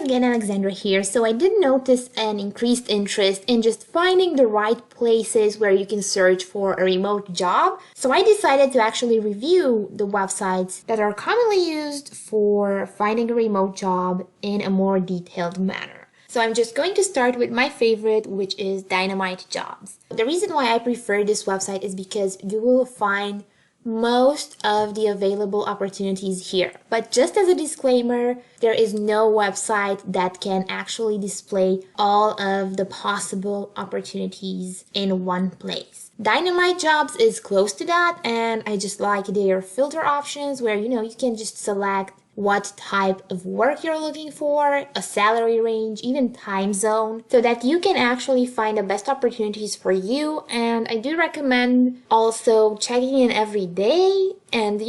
again, Alexandra here. So I did notice an increased interest in just finding the right places where you can search for a remote job. So I decided to actually review the websites that are commonly used for finding a remote job in a more detailed manner. So I'm just going to start with my favorite, which is Dynamite Jobs. The reason why I prefer this website is because you will find most of the available opportunities here. But just as a disclaimer, there is no website that can actually display all of the possible opportunities in one place. Dynamite Jobs is close to that, and I just like their filter options where you can just select what type of work you're looking for, a salary range, even time zone, so that you can actually find the best opportunities for you. And I do recommend also checking in every day and,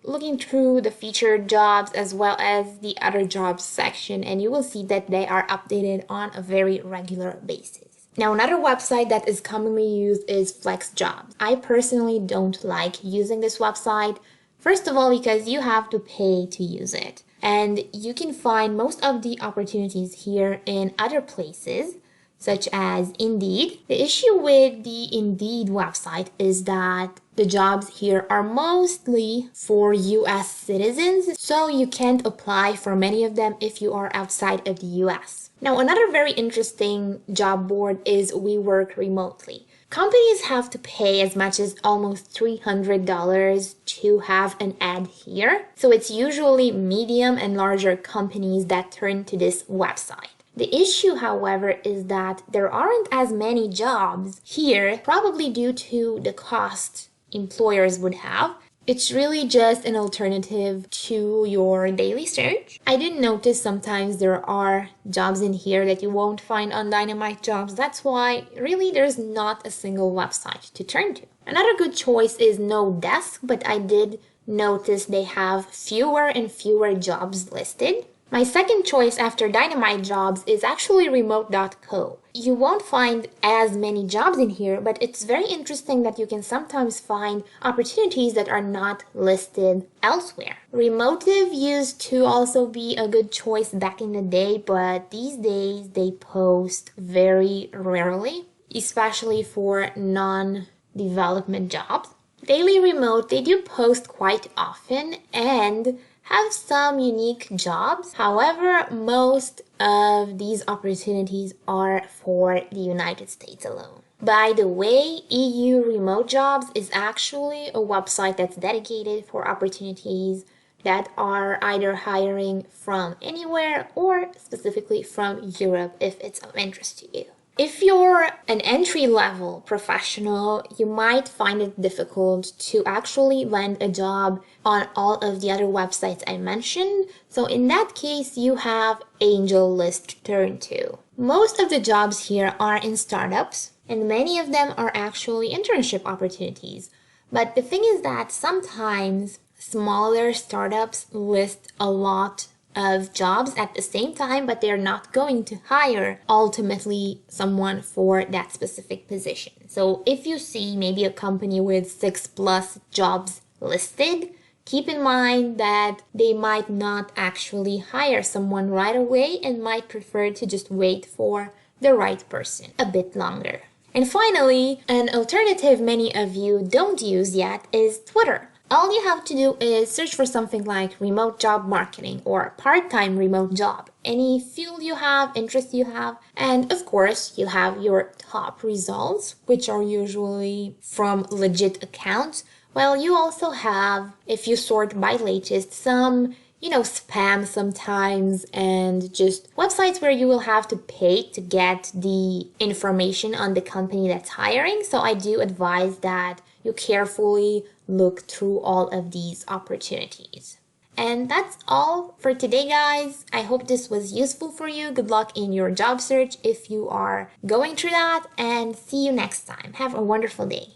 looking through the featured jobs as well as the other jobs section, and you will see that they are updated on a very regular basis. Now, another website that is commonly used is FlexJobs. I personally don't like using this website. First of all, because you have to pay to use it, and you can find most of the opportunities here in other places, such as Indeed. The issue with the Indeed website is that the jobs here are mostly for US citizens, so you can't apply for many of them if you are outside of the US. Now, another very interesting job board is We Work Remotely. Companies have to pay as much as almost $300 to have an ad here. So it's usually medium and larger companies that turn to this website. The issue, however, is that there aren't as many jobs here, probably due to the cost employers would have. It's really just an alternative to your daily search. I did notice sometimes there are jobs in here that you won't find on Dynamite Jobs. That's why really there's not a single website to turn to. Another good choice is NODESK, but I did notice they have fewer and fewer jobs listed. My second choice after Dynamite Jobs is actually Remote.co. You won't find as many jobs in here, but it's very interesting that you can sometimes find opportunities that are not listed elsewhere. Remotive used to also be a good choice back in the day, but these days they post very rarely, especially for non-development jobs. DailyRemote, they do post quite often and have some unique jobs. However, most of these opportunities are for the United States alone. By the way, EU Remote Jobs is actually a website that's dedicated for opportunities that are either hiring from anywhere or specifically from Europe if it's of interest to you. If you're an entry-level professional, you might find it difficult to actually land a job on all of the other websites I mentioned. So in that case, you have AngelList to turn to. Most of the jobs here are in startups, and many of them are actually internship opportunities. But the thing is that sometimes smaller startups list a lot of jobs at the same time, but they're not going to hire ultimately someone for that specific position. So if you see maybe a company with 6+ jobs listed, keep in mind that they might not actually hire someone right away and might prefer to just wait for the right person a bit longer. And finally, an alternative many of you don't use yet is Twitter. All you have to do is search for something like remote job marketing or part-time remote job, any field you have, interest you have, and of course you have your top results, which are usually from legit accounts. Well, you also have, if you sort by latest, some spam sometimes, and just websites where you will have to pay to get the information on the company that's hiring. So I do advise that you carefully look through all of these opportunities. And that's all for today, guys. I hope this was useful for you. Good luck in your job search if you are going through that, and see you next time. Have a wonderful day.